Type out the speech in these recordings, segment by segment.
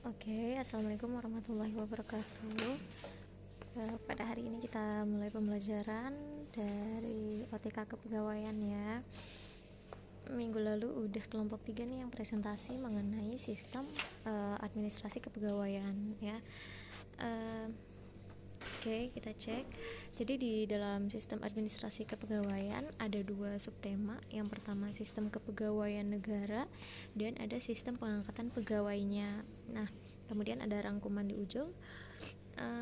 Oke, assalamualaikum warahmatullahi wabarakatuh. Pada hari ini kita mulai pembelajaran dari OTK kepegawaian ya. Minggu lalu udah kelompok 3 nih yang presentasi mengenai sistem administrasi kepegawaian ya. Oke, kita cek. Jadi di dalam sistem administrasi kepegawaian ada 2 subtema. Yang pertama sistem kepegawaian negara dan ada sistem pengangkatan pegawainya. Nah, kemudian ada rangkuman di ujung.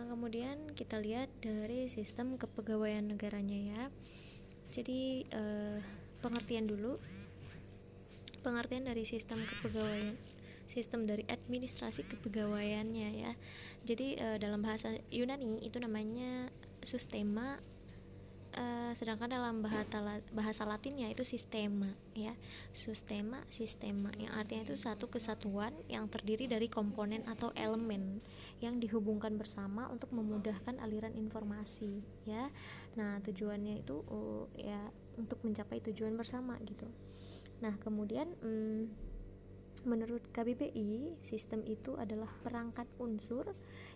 Kemudian kita lihat dari sistem kepegawaian negaranya ya. Jadi pengertian dulu. Pengertian dari sistem kepegawaian, sistem dari administrasi kepegawaiannya ya. Jadi dalam bahasa Yunani itu namanya sustema, sedangkan dalam bahasa Latinnya itu sistema ya. Sistema yang artinya itu satu kesatuan yang terdiri dari komponen atau elemen yang dihubungkan bersama untuk memudahkan aliran informasi ya. Nah, tujuannya itu ya untuk mencapai tujuan bersama gitu. Nah, kemudian menurut KBBI, sistem itu adalah perangkat unsur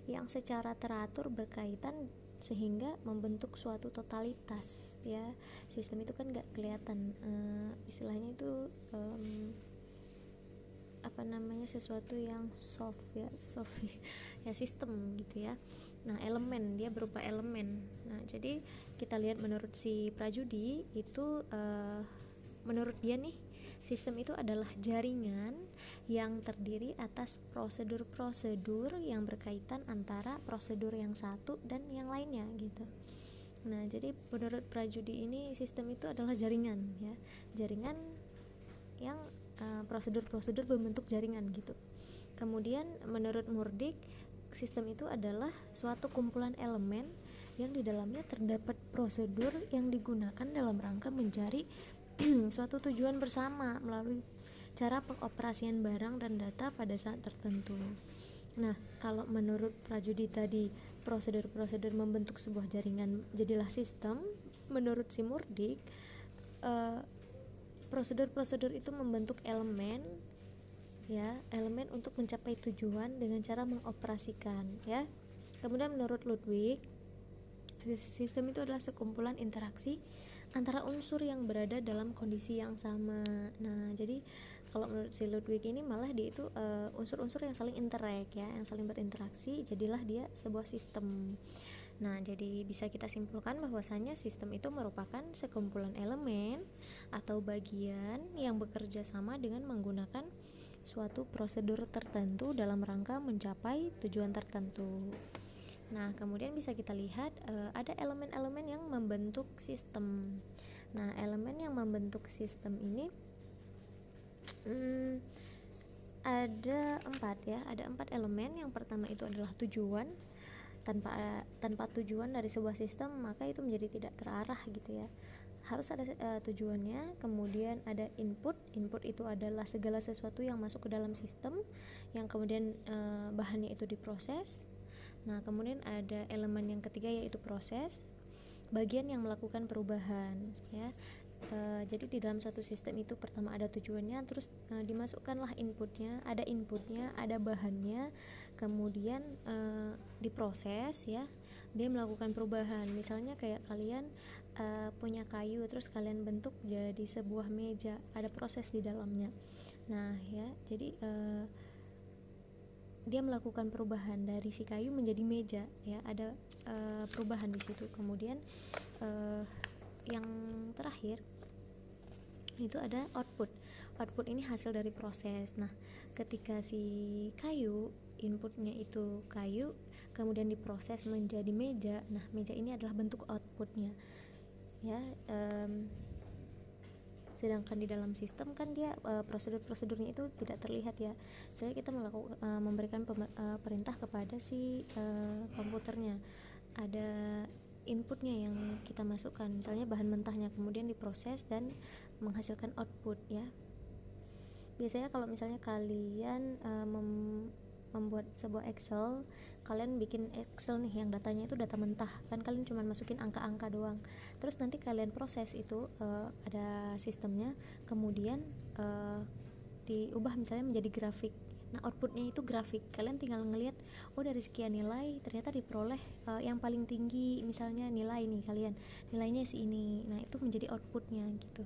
yang secara teratur berkaitan sehingga membentuk suatu totalitas ya. Sistem itu kan nggak kelihatan, istilahnya itu sesuatu yang soft ya sistem gitu ya. Nah, elemen, dia berupa elemen. Nah, jadi kita lihat menurut si Prajudi itu menurut dia nih, sistem itu adalah jaringan yang terdiri atas prosedur-prosedur yang berkaitan antara prosedur yang satu dan yang lainnya gitu. Nah, jadi menurut Prajudi ini sistem itu adalah jaringan ya. Jaringan yang prosedur-prosedur berbentuk jaringan gitu. Kemudian menurut Murdik, sistem itu adalah suatu kumpulan elemen yang di dalamnya terdapat prosedur yang digunakan dalam rangka mencari suatu tujuan bersama melalui cara pengoperasian barang dan data pada saat tertentu. Nah, kalau menurut Prajudi tadi prosedur-prosedur membentuk sebuah jaringan jadilah sistem, menurut si Murdik prosedur-prosedur itu membentuk elemen ya, elemen untuk mencapai tujuan dengan cara mengoperasikan ya. Kemudian menurut Ludwig, sistem itu adalah sekumpulan interaksi antara unsur yang berada dalam kondisi yang sama. Nah, jadi kalau menurut si Ludwig ini malah dia itu unsur-unsur yang saling interact ya, yang saling berinteraksi, jadilah dia sebuah sistem. Nah, jadi bisa kita simpulkan bahwasanya sistem itu merupakan sekumpulan elemen atau bagian yang bekerja sama dengan menggunakan suatu prosedur tertentu dalam rangka mencapai tujuan tertentu. Nah, kemudian bisa kita lihat ada elemen-elemen yang membentuk sistem. Nah, elemen yang membentuk sistem ini ada 4 ya. Ada 4 elemen. Yang pertama itu adalah tujuan. Tanpa tujuan dari sebuah sistem, maka itu menjadi tidak terarah gitu ya. Harus ada tujuannya. Kemudian ada input. Input itu adalah segala sesuatu yang masuk ke dalam sistem, yang kemudian bahannya itu diproses. Nah, kemudian ada elemen yang ketiga yaitu proses, bagian yang melakukan perubahan ya. Jadi di dalam satu sistem itu pertama ada tujuannya, terus dimasukkanlah inputnya, ada bahannya, kemudian diproses ya, dia melakukan perubahan. Misalnya kayak kalian punya kayu, terus kalian bentuk jadi sebuah meja, ada proses di dalamnya. Nah ya, jadi dia melakukan perubahan dari si kayu menjadi meja ya, ada perubahan di situ. Kemudian yang terakhir itu ada output. Output ini hasil dari proses. Nah, ketika si kayu, inputnya itu kayu, kemudian diproses menjadi meja. Nah, meja ini adalah bentuk outputnya ya. Sedangkan di dalam sistem kan dia prosedur-prosedurnya itu tidak terlihat ya. Misalnya kita memberikan perintah kepada si komputernya, ada inputnya yang kita masukkan, misalnya bahan mentahnya, kemudian diproses dan menghasilkan output ya. Biasanya kalau misalnya kalian membuat sebuah Excel, kalian bikin Excel nih yang datanya itu data mentah, kan kalian cuma masukin angka-angka doang, terus nanti kalian proses itu ada sistemnya, kemudian diubah misalnya menjadi grafik. Nah, outputnya itu grafik. Kalian tinggal ngelihat, oh dari sekian nilai ternyata diperoleh yang paling tinggi, misalnya nilai nih kalian, nilainya si ini. Nah, itu menjadi outputnya gitu.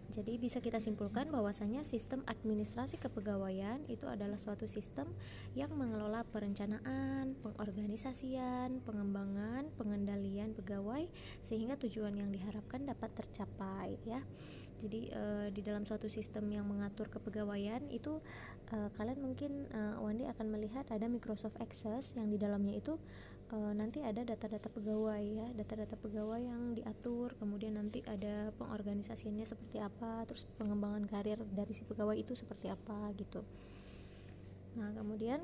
Jadi bisa kita simpulkan bahwasanya sistem administrasi kepegawaian itu adalah suatu sistem yang mengelola perencanaan, pengorganisasian, pengembangan, pengendalian pegawai sehingga tujuan yang diharapkan dapat tercapai ya. Jadi di dalam suatu sistem yang mengatur kepegawaian itu kalian mungkin Wandi akan melihat ada Microsoft Access yang di dalamnya itu nanti ada data-data pegawai ya, data-data pegawai yang diatur, kemudian nanti ada pengorganisasiannya seperti apa, terus pengembangan karir dari si pegawai itu seperti apa gitu. Nah, kemudian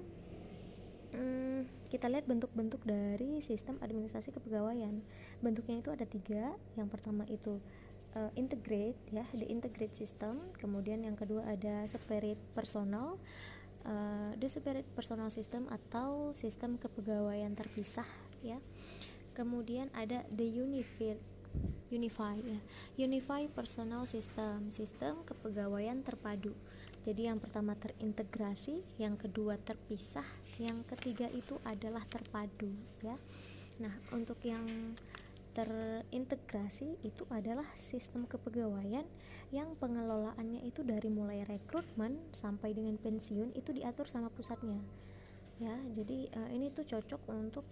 kita lihat bentuk-bentuk dari sistem administrasi kepegawaian. Bentuknya itu ada 3. Yang pertama itu integrate ya, the integrate system. Kemudian yang kedua ada separate personal, the separate personal system atau sistem kepegawaian terpisah ya. Kemudian ada the unify ya, unify personal system, sistem kepegawaian terpadu. Jadi yang pertama terintegrasi, yang kedua terpisah, yang ketiga itu adalah terpadu ya. Nah, untuk yang terintegrasi itu adalah sistem kepegawaian yang pengelolaannya itu dari mulai rekrutmen sampai dengan pensiun itu diatur sama pusatnya ya. Jadi ini tuh cocok untuk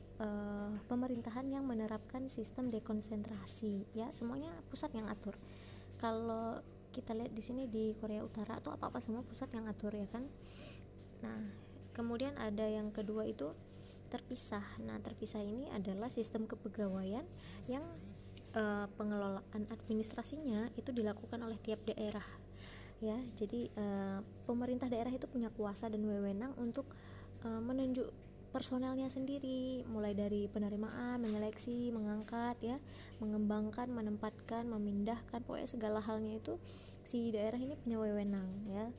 pemerintahan yang menerapkan sistem dekonsentrasi ya, semuanya pusat yang atur. Kalau kita lihat di sini di Korea Utara tuh apa-apa semua pusat yang atur ya kan. Nah, kemudian ada yang kedua itu terpisah. Nah, terpisah ini adalah sistem kepegawaian yang pengelolaan administrasinya itu dilakukan oleh tiap daerah ya. Jadi pemerintah daerah itu punya kuasa dan wewenang untuk menunjuk personelnya sendiri, mulai dari penerimaan, menyeleksi, mengangkat ya, mengembangkan, menempatkan, memindahkan, pokoknya segala halnya itu si daerah ini punya wewenang ya,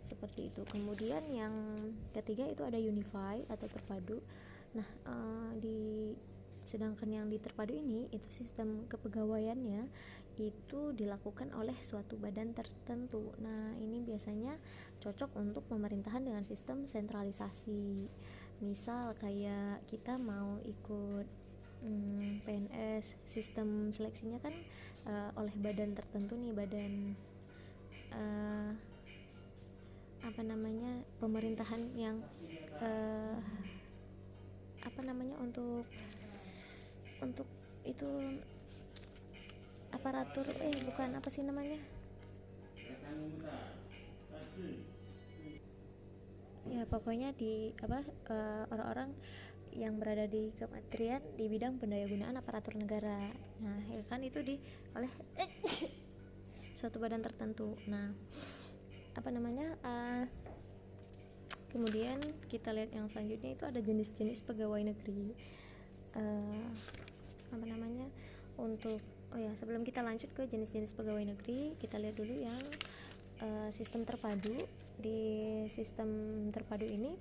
seperti itu. Kemudian yang ketiga itu ada unify atau terpadu. Nah, sedangkan yang di terpadu ini itu sistem kepegawaiannya itu dilakukan oleh suatu badan tertentu. Nah, ini biasanya cocok untuk pemerintahan dengan sistem sentralisasi. Misal kayak kita mau ikut PNS, sistem seleksinya kan oleh badan tertentu nih, badan pemerintahan yang untuk itu aparatur bukan apa sih namanya ya, pokoknya di orang-orang yang berada di kementerian di bidang pendayagunaan aparatur negara. Nah, ya kan itu oleh suatu badan tertentu. Nah, kemudian kita lihat yang selanjutnya itu ada jenis-jenis pegawai negeri. Sebelum kita lanjut ke jenis-jenis pegawai negeri, kita lihat dulu yang sistem terpadu. Di sistem terpadu ini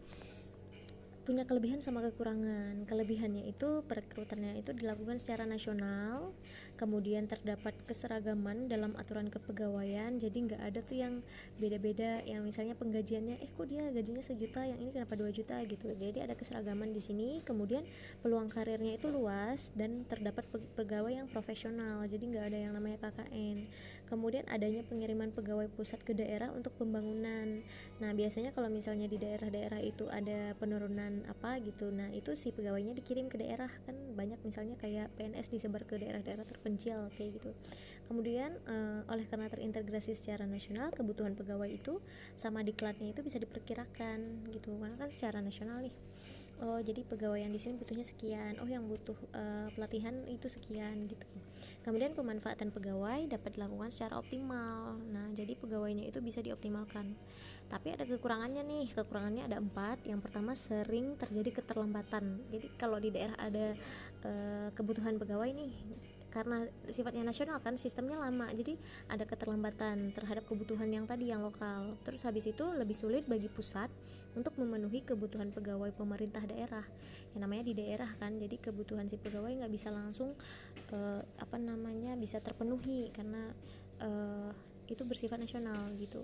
punya kelebihan sama kekurangan. Kelebihannya itu perekrutannya itu dilakukan secara nasional, kemudian terdapat keseragaman dalam aturan kepegawaian, jadi nggak ada tuh yang beda-beda, yang misalnya penggajiannya kok dia gajinya 1 juta, yang ini kenapa 2 juta gitu. Jadi ada keseragaman di sini. Kemudian peluang karirnya itu luas dan terdapat pegawai yang profesional, jadi nggak ada yang namanya KKN. Kemudian adanya pengiriman pegawai pusat ke daerah untuk pembangunan. Nah, biasanya kalau misalnya di daerah-daerah itu ada penurunan apa gitu, nah itu si pegawainya dikirim ke daerah, kan banyak misalnya kayak PNS disebar ke daerah-daerah terpencil kayak gitu. Kemudian oleh karena terintegrasi secara nasional, kebutuhan pegawai itu sama diklatnya itu bisa diperkirakan gitu, karena kan secara nasional nih. Oh, jadi pegawai yang di sini butuhnya sekian. Oh, yang butuh pelatihan itu sekian gitu. Kemudian pemanfaatan pegawai dapat dilakukan secara optimal. Nah, jadi pegawainya itu bisa dioptimalkan. Tapi ada kekurangannya nih. Kekurangannya ada 4. Yang pertama, sering terjadi keterlambatan. Jadi kalau di daerah ada kebutuhan pegawai nih, karena sifatnya nasional kan, sistemnya lama, jadi ada keterlambatan terhadap kebutuhan yang tadi yang lokal. Terus habis itu lebih sulit bagi pusat untuk memenuhi kebutuhan pegawai pemerintah daerah. Yang namanya di daerah kan, jadi kebutuhan si pegawai nggak bisa langsung bisa terpenuhi karena itu bersifat nasional gitu.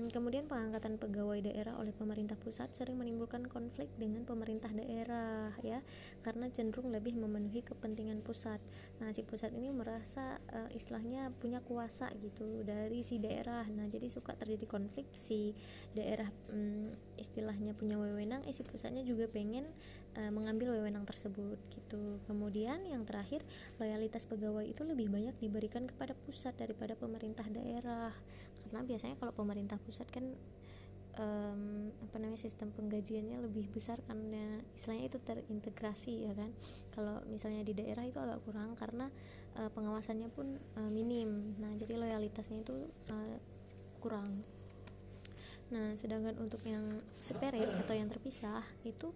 Kemudian pengangkatan pegawai daerah oleh pemerintah pusat sering menimbulkan konflik dengan pemerintah daerah ya, karena cenderung lebih memenuhi kepentingan pusat. Nah, si pusat ini merasa istilahnya punya kuasa gitu dari si daerah. Nah, jadi suka terjadi konflik, si daerah istilahnya punya wewenang, si pusatnya juga pengen mengambil wewenang tersebut gitu. Kemudian yang terakhir, loyalitas pegawai itu lebih banyak diberikan kepada pusat daripada pemerintah daerah, karena biasanya kalau pemerintah pusat kan sistem penggajiannya lebih besar karena istilahnya itu terintegrasi ya kan. Kalau misalnya di daerah itu agak kurang karena pengawasannya pun minim. Nah, jadi loyalitasnya itu kurang. Nah, sedangkan untuk yang separate atau yang terpisah itu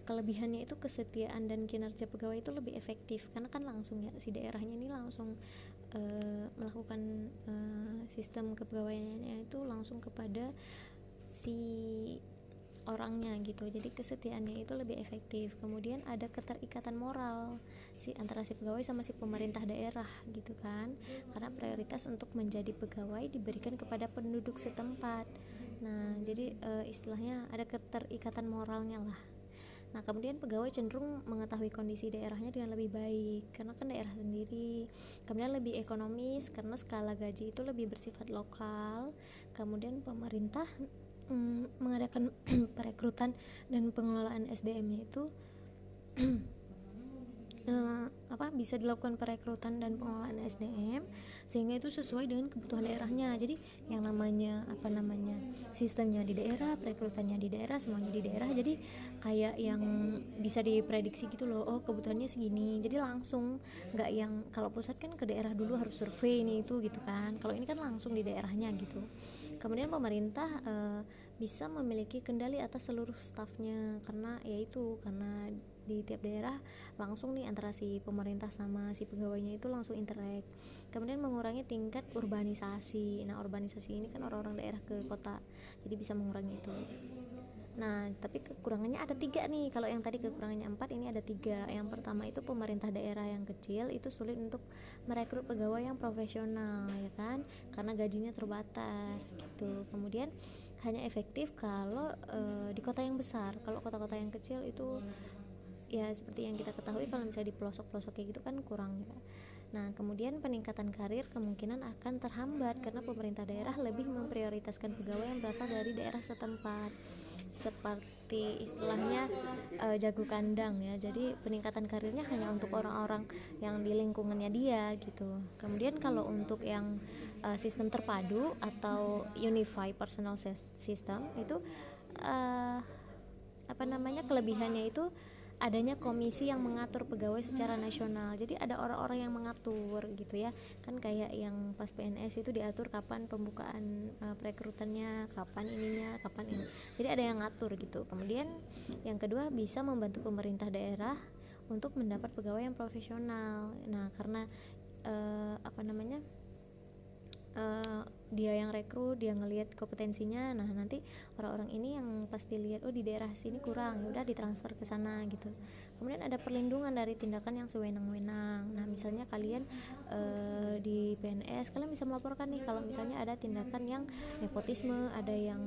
kelebihannya itu kesetiaan dan kinerja pegawai itu lebih efektif, karena kan langsung ya si daerahnya ini langsung melakukan sistem kepegawaiannya itu langsung kepada si orangnya gitu. Jadi kesetiaannya itu lebih efektif. Kemudian ada keterikatan moral antara si pegawai sama si pemerintah daerah gitu kan, karena prioritas untuk menjadi pegawai diberikan kepada penduduk setempat. Nah, jadi istilahnya ada keterikatan moralnya lah. Nah, kemudian pegawai cenderung mengetahui kondisi daerahnya dengan lebih baik karena kan daerah sendiri. Kemudian lebih ekonomis karena skala gaji itu lebih bersifat lokal. Kemudian pemerintah mengadakan perekrutan dan pengelolaan SDM-nya itu bisa dilakukan perekrutan dan pengelolaan SDM sehingga itu sesuai dengan kebutuhan daerahnya. Jadi yang namanya sistemnya di daerah, perekrutannya di daerah, semuanya di daerah. Jadi kayak yang bisa diprediksi gitu loh. Oh, kebutuhannya segini. Jadi langsung, nggak yang kalau pusat kan ke daerah dulu harus survei ini itu gitu kan. Kalau ini kan langsung di daerahnya gitu. Kemudian pemerintah bisa memiliki kendali atas seluruh stafnya karena di tiap daerah langsung nih antara si pemerintah sama si pegawainya itu langsung interact. Kemudian mengurangi tingkat urbanisasi. Nah, urbanisasi ini kan orang-orang daerah ke kota, jadi bisa mengurangi itu. Nah, tapi kekurangannya ada 3 nih. Kalau yang tadi kekurangannya 4, ini ada 3. Yang pertama itu pemerintah daerah yang kecil itu sulit untuk merekrut pegawai yang profesional ya kan, karena gajinya terbatas gitu. Kemudian hanya efektif kalau di kota yang besar. Kalau kota-kota yang kecil itu ya seperti yang kita ketahui, kalau misalnya di pelosok-pelosok kayak gitu kan kurang ya. Nah, kemudian peningkatan karir kemungkinan akan terhambat karena pemerintah daerah lebih memprioritaskan pegawai yang berasal dari daerah setempat, seperti istilahnya jago kandang ya. Jadi peningkatan karirnya hanya untuk orang-orang yang di lingkungannya dia gitu. Kemudian kalau untuk yang sistem terpadu atau unified personal system itu kelebihannya itu adanya komisi yang mengatur pegawai secara nasional. Jadi ada orang-orang yang mengatur gitu ya. Kan kayak yang pas PNS itu diatur kapan pembukaan perekrutannya, kapan ininya, kapan ini. Jadi ada yang ngatur gitu. Kemudian yang kedua, bisa membantu pemerintah daerah untuk mendapat pegawai yang profesional. Nah, karena dia yang rekrut, dia ngelihat kompetensinya. Nah, nanti orang-orang ini yang pasti lihat di daerah sini kurang, ya udah ditransfer ke sana gitu. Kemudian ada perlindungan dari tindakan yang sewenang-wenang. Nah, misalnya kalian di PNS, kalian bisa melaporkan nih kalau misalnya ada tindakan yang nepotisme, ada yang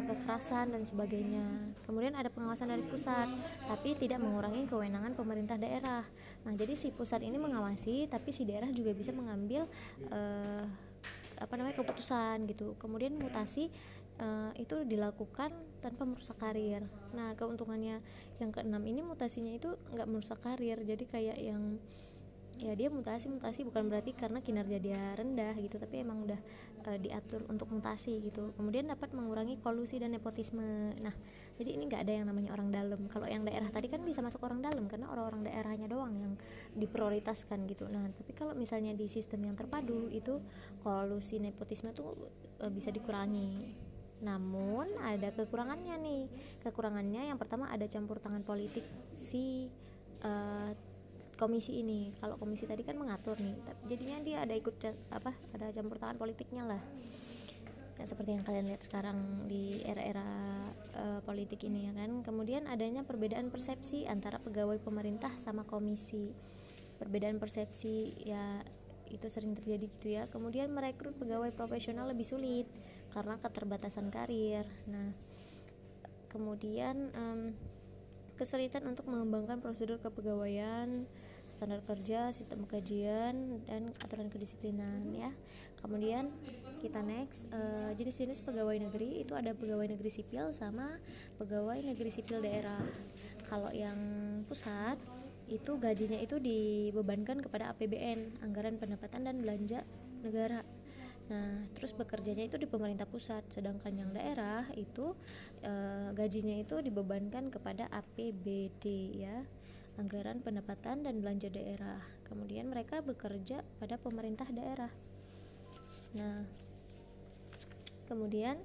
kekerasan dan sebagainya. Kemudian ada pengawasan dari pusat, tapi tidak mengurangi kewenangan pemerintah daerah. Nah, jadi si pusat ini mengawasi, tapi si daerah juga bisa mengambil keputusan gitu. Kemudian mutasi itu dilakukan tanpa merusak karir. Nah, keuntungannya yang keenam ini, mutasinya itu nggak merusak karir. Jadi kayak yang dia mutasi bukan berarti karena kinerja dia rendah gitu, tapi emang udah diatur untuk mutasi gitu. Kemudian dapat mengurangi kolusi dan nepotisme. Nah, jadi ini nggak ada yang namanya orang dalam. Kalau yang daerah tadi kan bisa masuk orang dalam karena orang-orang daerahnya doang yang diprioritaskan gitu. Nah, tapi kalau misalnya di sistem yang terpadu itu kolusi nepotisme tuh bisa dikurangi. Namun ada kekurangannya nih. Kekurangannya yang pertama, ada campur tangan politik si komisi ini. Kalau komisi tadi kan mengatur nih, jadinya dia ada ada campur tangan politiknya lah. Ya, seperti yang kalian lihat sekarang di era-era politik ini ya kan. Kemudian adanya perbedaan persepsi antara pegawai pemerintah sama komisi. Perbedaan persepsi ya itu sering terjadi gitu ya. Kemudian merekrut pegawai profesional lebih sulit karena keterbatasan karir. Nah, kemudian kesulitan untuk mengembangkan prosedur kepegawaian, standar kerja, sistem kajian, dan aturan kedisiplinan ya. Kemudian kita next, jenis-jenis pegawai negeri itu ada pegawai negeri sipil sama pegawai negeri sipil daerah. Kalau yang pusat itu gajinya itu dibebankan kepada APBN, anggaran pendapatan dan belanja negara. Nah, terus bekerjanya itu di pemerintah pusat, sedangkan yang daerah itu gajinya itu dibebankan kepada APBD ya, anggaran pendapatan dan belanja daerah. Kemudian mereka bekerja pada pemerintah daerah. Nah, kemudian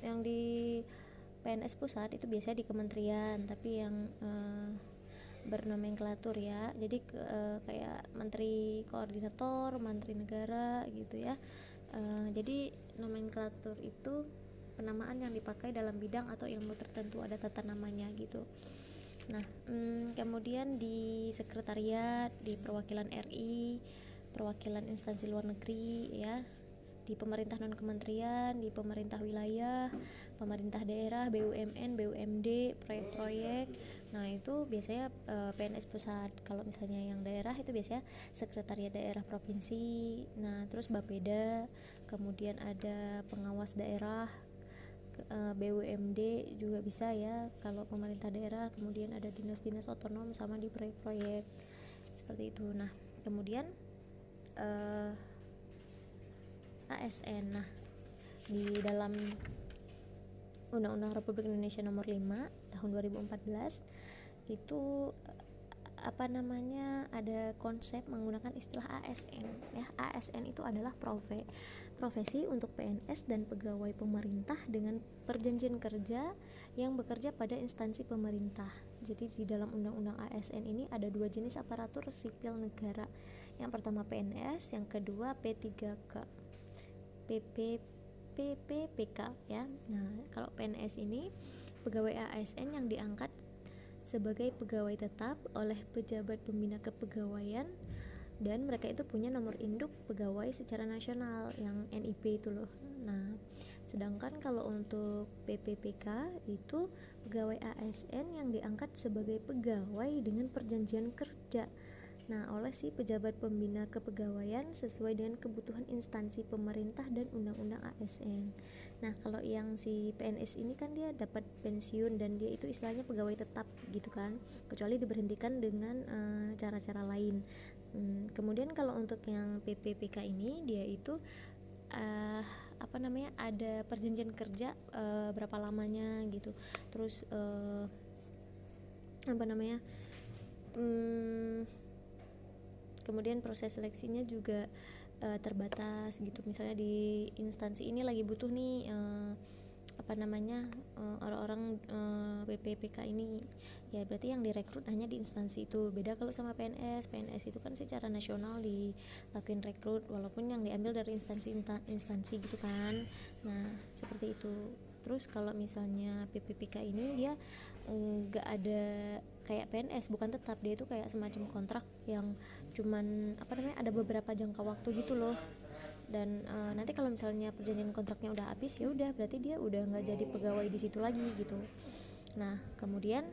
yang di PNS pusat itu biasanya di kementerian, tapi yang bernomenklatur ya, jadi kayak menteri koordinator, menteri negara gitu ya. Jadi nomenklatur itu penamaan yang dipakai dalam bidang atau ilmu tertentu, ada tata namanya gitu. Nah, kemudian di sekretariat, di perwakilan RI, perwakilan instansi luar negeri ya, di pemerintah non kementerian, di pemerintah wilayah, pemerintah daerah, BUMN, BUMD, proyek-proyek. Nah, itu biasanya PNS pusat. Kalau misalnya yang daerah itu biasanya sekretariat daerah provinsi. Nah, terus Bapeda, kemudian ada pengawas daerah, BUMD juga bisa ya kalau pemerintah daerah. Kemudian ada dinas-dinas otonom sama di proyek-proyek seperti itu. Nah, kemudian ASN. Nah, di dalam Undang-Undang Republik Indonesia Nomor 5 Tahun 2014 itu ada konsep menggunakan istilah ASN ya. ASN itu adalah profesi untuk PNS dan pegawai pemerintah dengan perjanjian kerja yang bekerja pada instansi pemerintah. Jadi di dalam undang-undang ASN ini ada dua jenis aparatur sipil negara. Yang pertama PNS, yang kedua P3K. PPPK ya. Nah, kalau PNS ini pegawai ASN yang diangkat sebagai pegawai tetap oleh pejabat pembina kepegawaian, dan mereka itu punya nomor induk pegawai secara nasional yang NIP itu loh. Nah, sedangkan kalau untuk PPPK itu pegawai ASN yang diangkat sebagai pegawai dengan perjanjian kerja, nah oleh si pejabat pembina kepegawaian sesuai dengan kebutuhan instansi pemerintah dan undang-undang ASN. Nah, kalau yang si PNS ini kan dia dapat pensiun dan dia itu istilahnya pegawai tetap gitu kan, kecuali diberhentikan dengan cara-cara lain. Kemudian kalau untuk yang PPPK ini dia itu ada perjanjian kerja berapa lamanya gitu. Terus kemudian proses seleksinya juga terbatas gitu. Misalnya di instansi ini lagi butuh nih orang-orang PPPK ini, ya berarti yang direkrut hanya di instansi itu. Beda kalau sama PNS itu kan secara nasional dilakuin rekrut walaupun yang diambil dari instansi gitu kan. Nah, seperti itu. Terus kalau misalnya PPPK ini dia nggak ada kayak PNS, bukan tetap, dia itu kayak semacam kontrak yang cuman ada beberapa jangka waktu gitu loh. Dan nanti kalau misalnya perjanjian kontraknya udah habis, ya udah berarti dia udah nggak jadi pegawai di situ lagi gitu. Nah, kemudian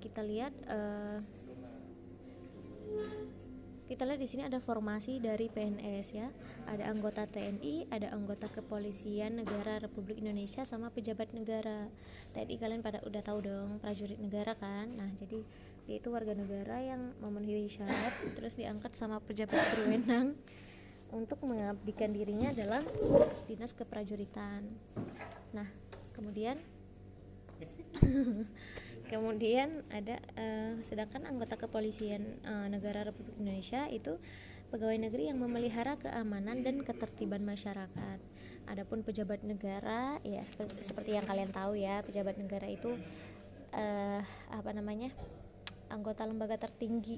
kita lihat di sini ada formasi dari PNS ya. Ada anggota TNI, ada anggota Kepolisian Negara Republik Indonesia, sama pejabat negara. TNI kalian pada udah tahu dong, prajurit negara kan. Nah, jadi dia itu warga negara yang memenuhi syarat terus diangkat sama pejabat berwenang untuk mengabdikan dirinya dalam dinas keprajuritan. Nah, kemudian ada sedangkan anggota Kepolisian Negara Republik Indonesia itu pegawai negeri yang memelihara keamanan dan ketertiban masyarakat. Adapun pejabat negara ya seperti yang kalian tahu ya, pejabat negara itu anggota lembaga tertinggi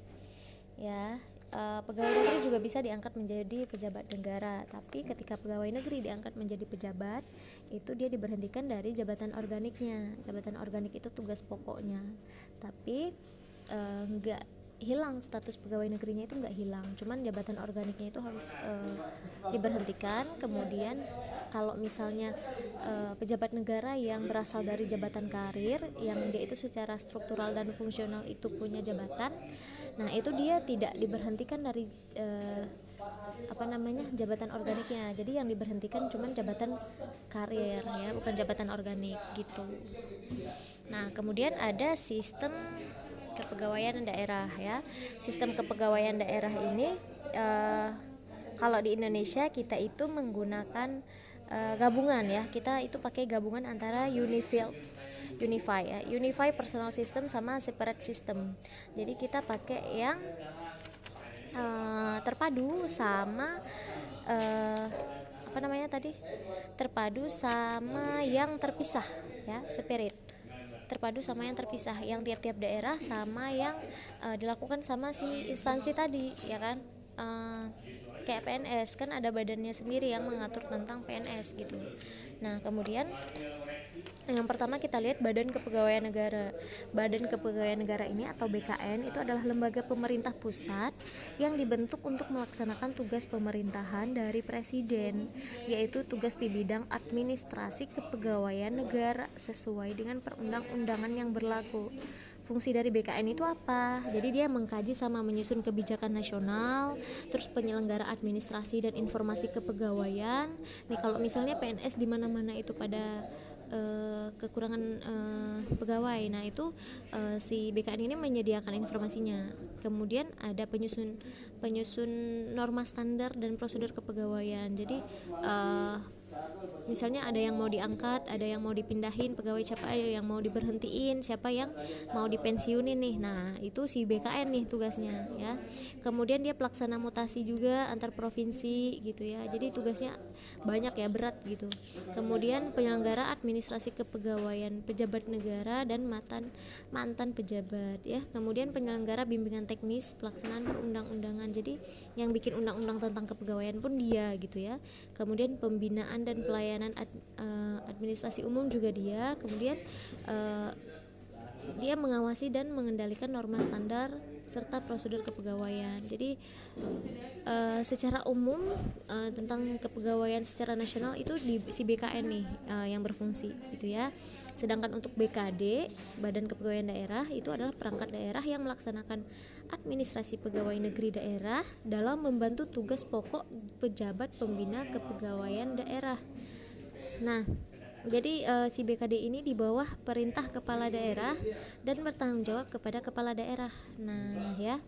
ya. Pegawai negeri juga bisa diangkat menjadi pejabat negara, tapi ketika pegawai negeri diangkat menjadi pejabat, itu dia diberhentikan dari jabatan organiknya. Jabatan organik itu tugas pokoknya, tapi hilang status pegawai negerinya itu nggak hilang, cuman jabatan organiknya itu harus diberhentikan. Kemudian kalau misalnya pejabat negara yang berasal dari jabatan karir yang dia itu secara struktural dan fungsional itu punya jabatan, nah itu dia tidak diberhentikan dari jabatan organiknya. Jadi yang diberhentikan cuman jabatan karir ya, bukan jabatan organik gitu. Nah, kemudian ada sistem kepegawaian daerah ya. Sistem kepegawaian daerah ini kalau di Indonesia kita itu menggunakan gabungan ya. Kita itu pakai gabungan antara Unify personal system sama separate system. Jadi kita pakai yang terpadu sama terpadu sama yang terpisah ya, separate. Terpadu sama yang terpisah, yang tiap-tiap daerah sama yang dilakukan sama si instansi tadi ya kan. Kayak PNS kan ada badannya sendiri yang mengatur tentang PNS gitu. Nah, kemudian yang pertama kita lihat Badan Kepegawaian Negara. Badan Kepegawaian Negara ini atau BKN itu adalah lembaga pemerintah pusat yang dibentuk untuk melaksanakan tugas pemerintahan dari presiden, yaitu tugas di bidang administrasi kepegawaian negara sesuai dengan perundang-undangan yang berlaku. Fungsi dari BKN itu apa? Jadi dia mengkaji sama menyusun kebijakan nasional, terus penyelenggara administrasi dan informasi kepegawaian. Nih kalau misalnya PNS di mana-mana itu pada kekurangan pegawai, nah itu si BKN ini menyediakan informasinya. Kemudian ada penyusun norma standar dan prosedur kepegawaian. Jadi misalnya ada yang mau diangkat, ada yang mau dipindahin pegawai, siapa yang mau diberhentiin, siapa yang mau dipensiunin nih. Nah, itu si BKN nih tugasnya ya. Kemudian dia pelaksana mutasi juga antar provinsi gitu ya. Jadi tugasnya banyak ya, berat gitu. Kemudian penyelenggara administrasi kepegawaian pejabat negara dan mantan pejabat ya. Kemudian penyelenggara bimbingan teknis pelaksanaan perundang-undangan. Jadi yang bikin undang-undang tentang kepegawaian pun dia gitu ya. Kemudian pembinaan dan pelayanan administrasi umum juga dia. Kemudian dia mengawasi dan mengendalikan norma standar serta prosedur kepegawaian. Jadi secara umum tentang kepegawaian secara nasional itu di si BKN nih yang berfungsi gitu ya. Sedangkan untuk BKD, Badan Kepegawaian Daerah, itu adalah perangkat daerah yang melaksanakan administrasi pegawai negeri daerah dalam membantu tugas pokok pejabat pembina kepegawaian daerah. Nah, jadi si BKD ini di bawah perintah kepala daerah dan bertanggung jawab kepada kepala daerah. Nah, ya.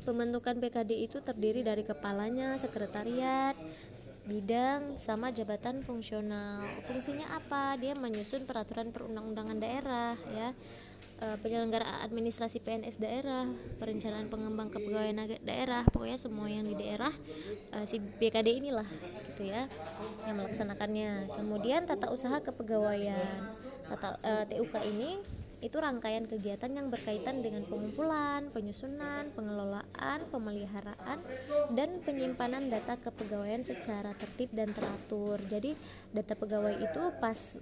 Pembentukan BKD itu terdiri dari kepalanya, sekretariat, bidang, sama jabatan fungsional. Fungsinya apa? Dia menyusun peraturan perundang-undangan daerah, ya. Penyelenggara administrasi PNS daerah, perencanaan pengembang kepegawaian daerah, pokoknya semua yang di daerah si BKD inilah gitu ya yang melaksanakannya. Kemudian tata usaha kepegawaian, TUK ini itu rangkaian kegiatan yang berkaitan dengan pengumpulan, penyusunan, pengelolaan, pemeliharaan, dan penyimpanan data kepegawaian secara tertib dan teratur. Jadi data pegawai itu pas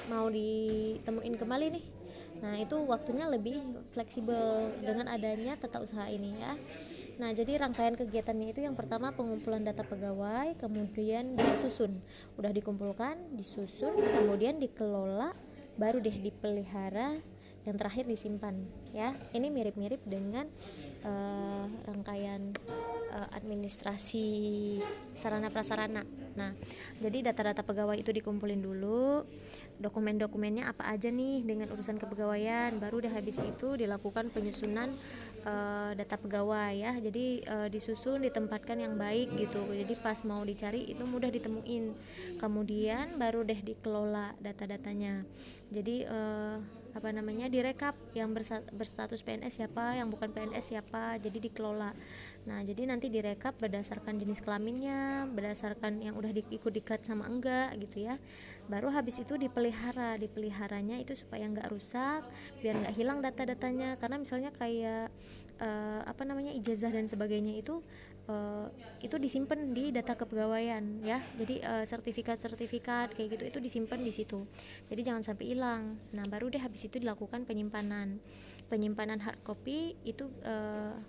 mau ditemuin kembali nih, nah itu waktunya lebih fleksibel dengan adanya tata usaha ini ya. Nah, jadi rangkaian kegiatannya itu yang pertama pengumpulan data pegawai, kemudian disusun, udah dikumpulkan, disusun, kemudian dikelola, baru deh dipelihara, yang terakhir disimpan ya. Ini mirip-mirip dengan rangkaian administrasi sarana prasarana. Nah, jadi data-data pegawai itu dikumpulin dulu, dokumen-dokumennya apa aja nih dengan urusan kepegawaian, baru udah habis itu dilakukan penyusunan data pegawai ya. Jadi disusun, ditempatkan yang baik gitu. Jadi pas mau dicari itu mudah ditemuin. Kemudian baru deh dikelola data-datanya. Jadi direkap yang berstatus PNS siapa, yang bukan PNS siapa, jadi dikelola. Nah, jadi nanti direkap berdasarkan jenis kelaminnya, berdasarkan yang udah ikut diklat sama enggak gitu ya. Baru habis itu dipeliharanya itu supaya enggak rusak, biar enggak hilang data-datanya. Karena misalnya kayak ijazah dan sebagainya itu itu disimpan di data kepegawaian ya. Jadi sertifikat-sertifikat kayak gitu itu disimpan di situ. Jadi jangan sampai hilang. Nah, baru deh habis itu dilakukan penyimpanan hard copy itu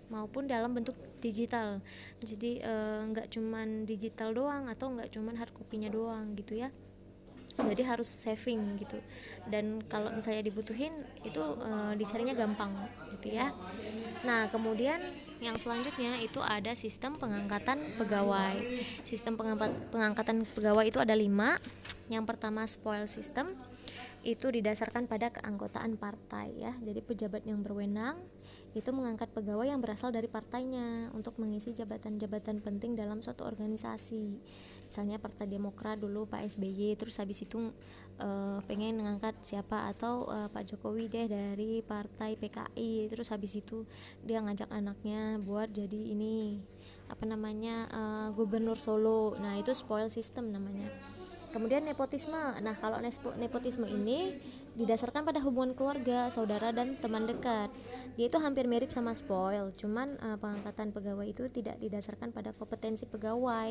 maupun dalam bentuk digital. Jadi nggak cuman digital doang atau nggak cuman hard copy-nya doang gitu ya. Jadi harus saving gitu, dan kalau misalnya dibutuhin itu dicarinya gampang gitu ya. Nah, kemudian yang selanjutnya itu ada sistem pengangkatan pegawai. Sistem pengangkatan pegawai itu ada 5. Yang pertama spoil system, itu didasarkan pada keanggotaan partai ya. Jadi pejabat yang berwenang itu mengangkat pegawai yang berasal dari partainya untuk mengisi jabatan-jabatan penting dalam suatu organisasi. Misalnya Partai Demokrat dulu Pak SBY, terus habis itu pengen mengangkat siapa, atau Pak Jokowi deh dari Partai PKI, terus habis itu dia ngajak anaknya buat jadi ini Gubernur Solo. Nah, itu spoil system namanya. Kemudian nepotisme. Nah, kalau nepotisme ini didasarkan pada hubungan keluarga, saudara dan teman dekat. Dia itu hampir mirip sama spoil, cuman pengangkatan pegawai itu tidak didasarkan pada kompetensi pegawai.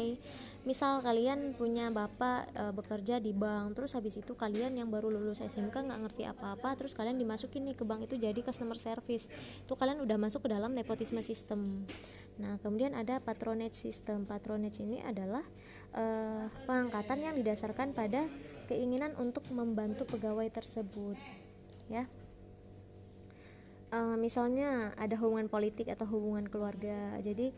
Misal kalian punya bapak bekerja di bank, terus habis itu kalian yang baru lulus SMK nggak ngerti apa-apa, terus kalian dimasukin nih ke bank itu jadi customer service. Itu kalian udah masuk ke dalam nepotisme system. Nah, kemudian ada patronage system. Patronage ini adalah pengangkatan yang didasarkan pada keinginan untuk membantu pegawai tersebut ya. Misalnya ada hubungan politik atau hubungan keluarga, jadi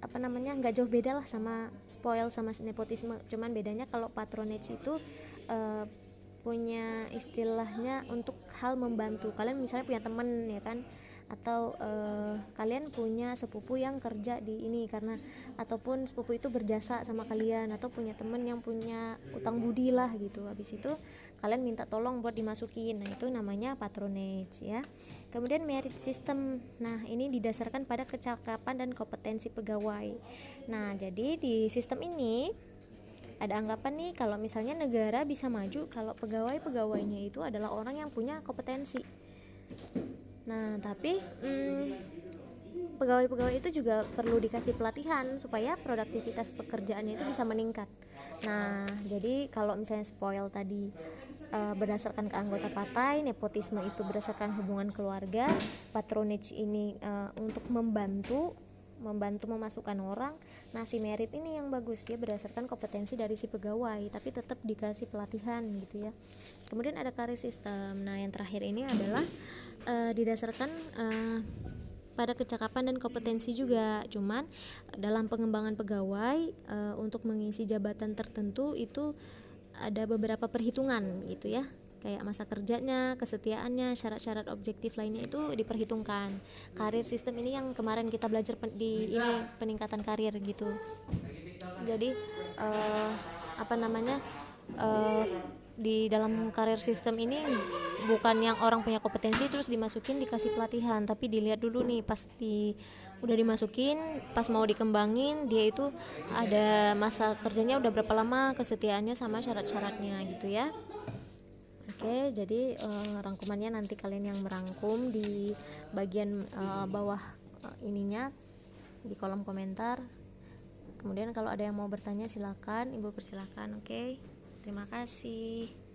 nggak jauh beda lah sama spoil sama nepotisme. Cuman bedanya kalau patronage itu punya istilahnya untuk hal membantu. Kalian misalnya punya temen ya kan, atau kalian punya sepupu yang kerja di ini karena, ataupun sepupu itu berjasa sama kalian, atau punya temen yang punya utang budi lah gitu. Habis itu kalian minta tolong buat dimasukin. Nah, itu namanya patronage ya. Kemudian merit system. Nah, ini didasarkan pada kecakapan dan kompetensi pegawai. Nah, jadi di sistem ini ada anggapan nih kalau misalnya negara bisa maju kalau pegawai-pegawainya itu adalah orang yang punya kompetensi. Nah, tapi pegawai-pegawai itu juga perlu dikasih pelatihan supaya produktivitas pekerjaannya itu bisa meningkat. Nah, jadi kalau misalnya spoil tadi berdasarkan keanggota partai, nepotisme itu berdasarkan hubungan keluarga, patronage ini untuk membantu memasukkan orang. Nah, si merit ini yang bagus, dia berdasarkan kompetensi dari si pegawai tapi tetap dikasih pelatihan gitu ya. Kemudian ada career system. Nah, yang terakhir ini adalah didasarkan pada kecakapan dan kompetensi juga. Cuman dalam pengembangan pegawai untuk mengisi jabatan tertentu itu ada beberapa perhitungan gitu ya, kayak masa kerjanya, kesetiaannya, syarat-syarat objektif lainnya itu diperhitungkan. Karir sistem ini yang kemarin kita belajar di ini peningkatan karir gitu. Jadi di dalam karir sistem ini bukan yang orang punya kompetensi terus dimasukin dikasih pelatihan, tapi dilihat dulu nih udah dimasukin, pas mau dikembangin dia itu ada masa kerjanya udah berapa lama, kesetiaannya sama syarat-syaratnya gitu ya. Oke, jadi rangkumannya nanti kalian yang merangkum di bagian bawah ininya di kolom komentar. Kemudian kalau ada yang mau bertanya silakan, Ibu persilakan. Oke. Terima kasih.